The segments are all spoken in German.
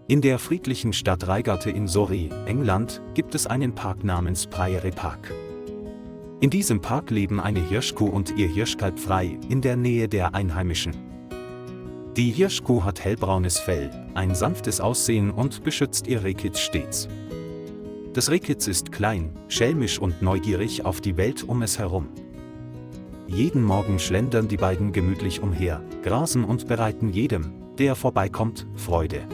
In der friedlichen Stadt Reigate in Surrey, England, gibt es einen Park namens Priory Park. In diesem Park leben eine Hirschkuh und ihr Hirschkalb frei, in der Nähe der Einheimischen. Die Hirschkuh hat hellbraunes Fell, ein sanftes Aussehen und beschützt ihr Rehkitz stets. Das Rehkitz ist klein, schelmisch und neugierig auf die Welt um es herum. Jeden Morgen schlendern die beiden gemütlich umher, grasen und bereiten jedem, der vorbeikommt, Freude.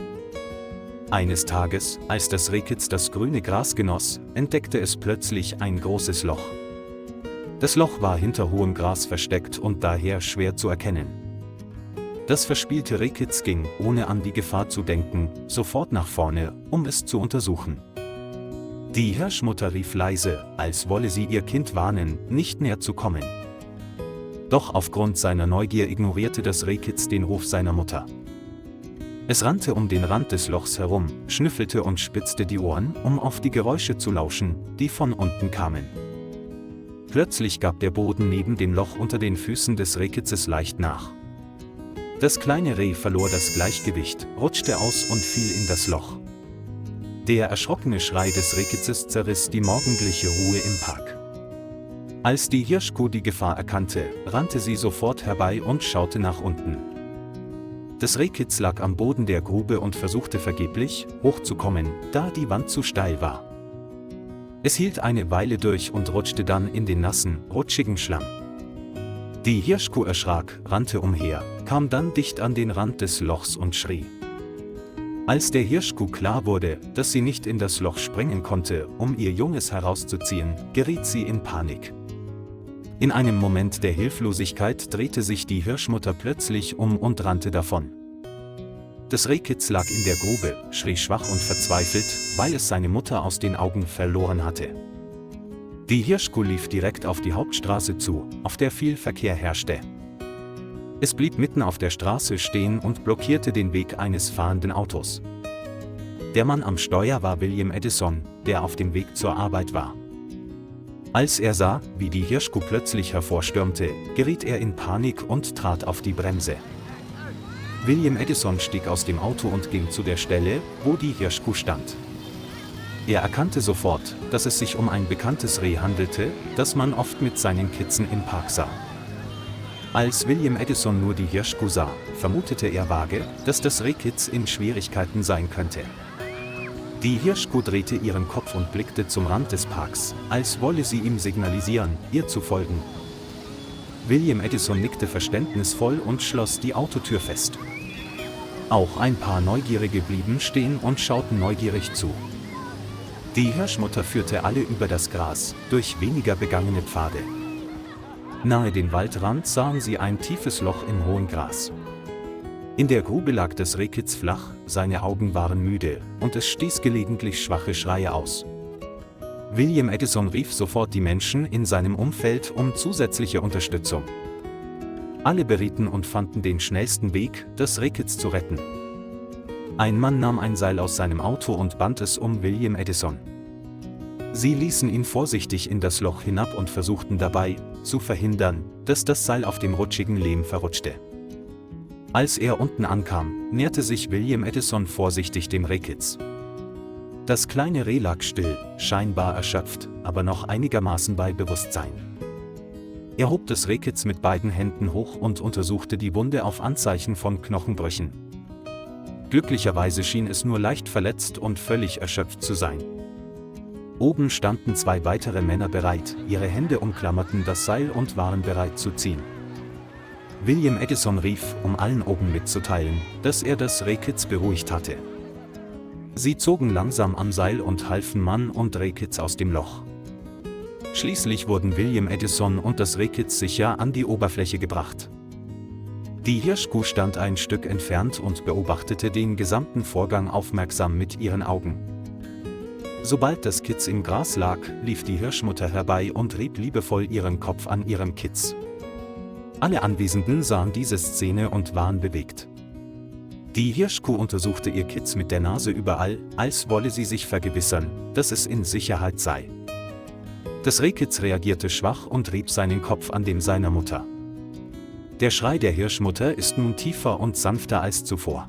Eines Tages, als das Rehkitz das grüne Gras genoss, entdeckte es plötzlich ein großes Loch. Das Loch war hinter hohem Gras versteckt und daher schwer zu erkennen. Das verspielte Rehkitz ging, ohne an die Gefahr zu denken, sofort nach vorne, um es zu untersuchen. Die Hirschmutter rief leise, als wolle sie ihr Kind warnen, nicht näher zu kommen. Doch aufgrund seiner Neugier ignorierte das Rehkitz den Ruf seiner Mutter. Es rannte um den Rand des Lochs herum, schnüffelte und spitzte die Ohren, um auf die Geräusche zu lauschen, die von unten kamen. Plötzlich gab der Boden neben dem Loch unter den Füßen des Rehkitzes leicht nach. Das kleine Reh verlor das Gleichgewicht, rutschte aus und fiel in das Loch. Der erschrockene Schrei des Rehkitzes zerriss die morgendliche Ruhe im Park. Als die Hirschkuh die Gefahr erkannte, rannte sie sofort herbei und schaute nach unten. Das Rehkitz lag am Boden der Grube und versuchte vergeblich, hochzukommen, da die Wand zu steil war. Es hielt eine Weile durch und rutschte dann in den nassen, rutschigen Schlamm. Die Hirschkuh erschrak, rannte umher, kam dann dicht an den Rand des Lochs und schrie. Als der Hirschkuh klar wurde, dass sie nicht in das Loch springen konnte, um ihr Junges herauszuziehen, geriet sie in Panik. In einem Moment der Hilflosigkeit drehte sich die Hirschmutter plötzlich um und rannte davon. Das Rehkitz lag in der Grube, schrie schwach und verzweifelt, weil es seine Mutter aus den Augen verloren hatte. Die Hirschkuh lief direkt auf die Hauptstraße zu, auf der viel Verkehr herrschte. Es blieb mitten auf der Straße stehen und blockierte den Weg eines fahrenden Autos. Der Mann am Steuer war William Edison, der auf dem Weg zur Arbeit war. Als er sah, wie die Hirschkuh plötzlich hervorstürmte, geriet er in Panik und trat auf die Bremse. William Edison stieg aus dem Auto und ging zu der Stelle, wo die Hirschkuh stand. Er erkannte sofort, dass es sich um ein bekanntes Reh handelte, das man oft mit seinen Kitzen im Park sah. Als William Edison nur die Hirschkuh sah, vermutete er vage, dass das Rehkitz in Schwierigkeiten sein könnte. Die Hirschkuh drehte ihren Kopf und blickte zum Rand des Parks, als wolle sie ihm signalisieren, ihr zu folgen. William Edison nickte verständnisvoll und schloss die Autotür fest. Auch ein paar Neugierige blieben stehen und schauten neugierig zu. Die Hirschmutter führte alle über das Gras, durch weniger begangene Pfade. Nahe dem Waldrand sahen sie ein tiefes Loch im hohen Gras. In der Grube lag das Rehkitz flach, seine Augen waren müde, und es stieß gelegentlich schwache Schreie aus. William Edison rief sofort die Menschen in seinem Umfeld um zusätzliche Unterstützung. Alle berieten und fanden den schnellsten Weg, das Rehkitz zu retten. Ein Mann nahm ein Seil aus seinem Auto und band es um William Edison. Sie ließen ihn vorsichtig in das Loch hinab und versuchten dabei, zu verhindern, dass das Seil auf dem rutschigen Lehm verrutschte. Als er unten ankam, näherte sich William Edison vorsichtig dem Rehkitz. Das kleine Reh lag still, scheinbar erschöpft, aber noch einigermaßen bei Bewusstsein. Er hob das Rehkitz mit beiden Händen hoch und untersuchte die Wunde auf Anzeichen von Knochenbrüchen. Glücklicherweise schien es nur leicht verletzt und völlig erschöpft zu sein. Oben standen zwei weitere Männer bereit, ihre Hände umklammerten das Seil und waren bereit zu ziehen. William Edison rief, um allen oben mitzuteilen, dass er das Rehkitz beruhigt hatte. Sie zogen langsam am Seil und halfen Mann und Rehkitz aus dem Loch. Schließlich wurden William Edison und das Rehkitz sicher an die Oberfläche gebracht. Die Hirschkuh stand ein Stück entfernt und beobachtete den gesamten Vorgang aufmerksam mit ihren Augen. Sobald das Kitz im Gras lag, lief die Hirschmutter herbei und rieb liebevoll ihren Kopf an ihrem Kitz. Alle Anwesenden sahen diese Szene und waren bewegt. Die Hirschkuh untersuchte ihr Kitz mit der Nase überall, als wolle sie sich vergewissern, dass es in Sicherheit sei. Das Rehkitz reagierte schwach und rieb seinen Kopf an dem seiner Mutter. Der Schrei der Hirschmutter ist nun tiefer und sanfter als zuvor.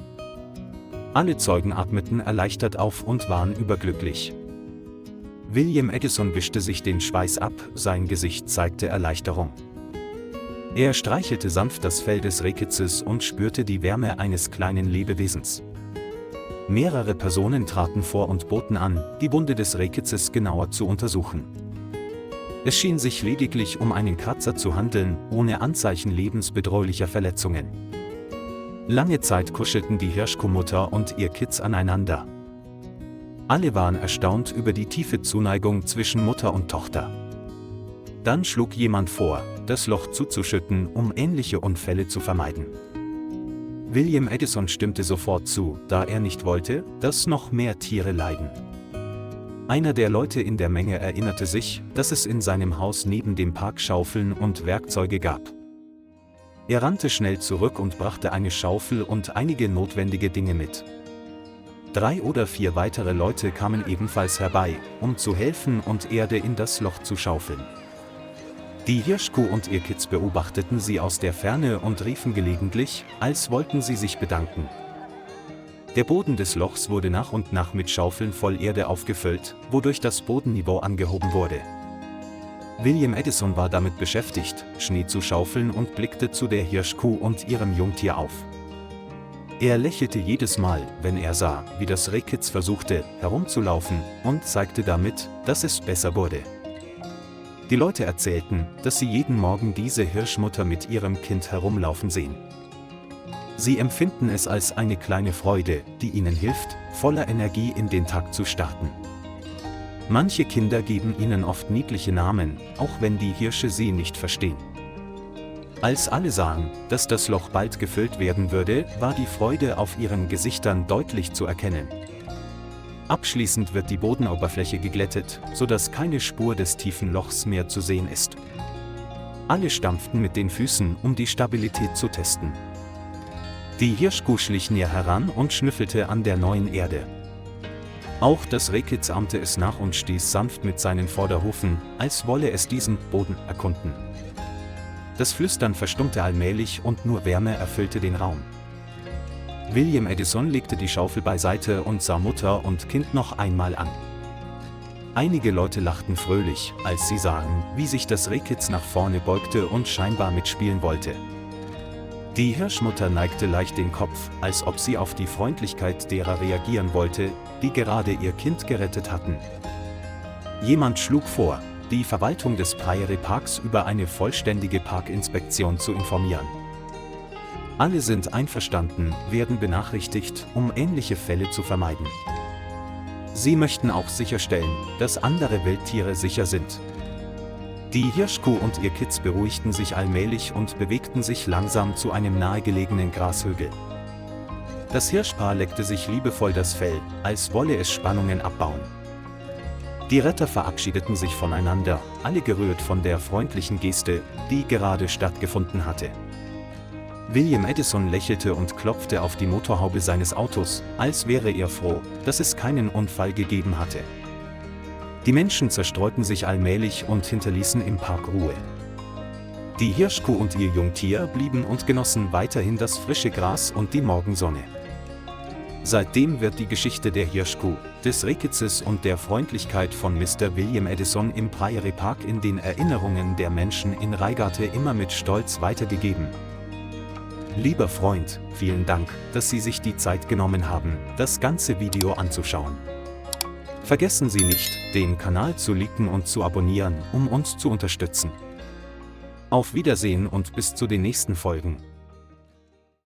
Alle Zeugen atmeten erleichtert auf und waren überglücklich. William Edison wischte sich den Schweiß ab, sein Gesicht zeigte Erleichterung. Er streichelte sanft das Fell des Rehkitzes und spürte die Wärme eines kleinen Lebewesens. Mehrere Personen traten vor und boten an, die Wunde des Rehkitzes genauer zu untersuchen. Es schien sich lediglich um einen Kratzer zu handeln, ohne Anzeichen lebensbedrohlicher Verletzungen. Lange Zeit kuschelten die Hirschkuhmutter und ihr Kitz aneinander. Alle waren erstaunt über die tiefe Zuneigung zwischen Mutter und Tochter. Dann schlug jemand vor, das Loch zuzuschütten, um ähnliche Unfälle zu vermeiden. William Edison stimmte sofort zu, da er nicht wollte, dass noch mehr Tiere leiden. Einer der Leute in der Menge erinnerte sich, dass es in seinem Haus neben dem Park Schaufeln und Werkzeuge gab. Er rannte schnell zurück und brachte eine Schaufel und einige notwendige Dinge mit. 3 oder 4 weitere Leute kamen ebenfalls herbei, um zu helfen und Erde in das Loch zu schaufeln. Die Hirschkuh und ihr Kitz beobachteten sie aus der Ferne und riefen gelegentlich, als wollten sie sich bedanken. Der Boden des Lochs wurde nach und nach mit Schaufeln voll Erde aufgefüllt, wodurch das Bodenniveau angehoben wurde. William Edison war damit beschäftigt, Schnee zu schaufeln und blickte zu der Hirschkuh und ihrem Jungtier auf. Er lächelte jedes Mal, wenn er sah, wie das Rehkitz versuchte, herumzulaufen, und zeigte damit, dass es besser wurde. Die Leute erzählten, dass sie jeden Morgen diese Hirschmutter mit ihrem Kind herumlaufen sehen. Sie empfinden es als eine kleine Freude, die ihnen hilft, voller Energie in den Tag zu starten. Manche Kinder geben ihnen oft niedliche Namen, auch wenn die Hirsche sie nicht verstehen. Als alle sahen, dass das Loch bald gefüllt werden würde, war die Freude auf ihren Gesichtern deutlich zu erkennen. Abschließend wird die Bodenoberfläche geglättet, sodass keine Spur des tiefen Lochs mehr zu sehen ist. Alle stampften mit den Füßen, um die Stabilität zu testen. Die Hirschkuh schlich näher heran und schnüffelte an der neuen Erde. Auch das Rehkitz ahmte es nach und stieß sanft mit seinen Vorderhufen, als wolle es diesen Boden erkunden. Das Flüstern verstummte allmählich und nur Wärme erfüllte den Raum. William Edison legte die Schaufel beiseite und sah Mutter und Kind noch einmal an. Einige Leute lachten fröhlich, als sie sahen, wie sich das Rehkitz nach vorne beugte und scheinbar mitspielen wollte. Die Hirschmutter neigte leicht den Kopf, als ob sie auf die Freundlichkeit derer reagieren wollte, die gerade ihr Kind gerettet hatten. Jemand schlug vor, die Verwaltung des Prairie Parks über eine vollständige Parkinspektion zu informieren. Alle sind einverstanden, werden benachrichtigt, um ähnliche Fälle zu vermeiden. Sie möchten auch sicherstellen, dass andere Wildtiere sicher sind. Die Hirschkuh und ihr Kitz beruhigten sich allmählich und bewegten sich langsam zu einem nahegelegenen Grashügel. Das Hirschpaar leckte sich liebevoll das Fell, als wolle es Spannungen abbauen. Die Retter verabschiedeten sich voneinander, alle gerührt von der freundlichen Geste, die gerade stattgefunden hatte. William Edison lächelte und klopfte auf die Motorhaube seines Autos, als wäre er froh, dass es keinen Unfall gegeben hatte. Die Menschen zerstreuten sich allmählich und hinterließen im Park Ruhe. Die Hirschkuh und ihr Jungtier blieben und genossen weiterhin das frische Gras und die Morgensonne. Seitdem wird die Geschichte der Hirschkuh, des Rehkitzes und der Freundlichkeit von Mr. William Edison im Prairie Park in den Erinnerungen der Menschen in Reigate immer mit Stolz weitergegeben. Lieber Freund, vielen Dank, dass Sie sich die Zeit genommen haben, das ganze Video anzuschauen. Vergessen Sie nicht, den Kanal zu liken und zu abonnieren, um uns zu unterstützen. Auf Wiedersehen und bis zu den nächsten Folgen.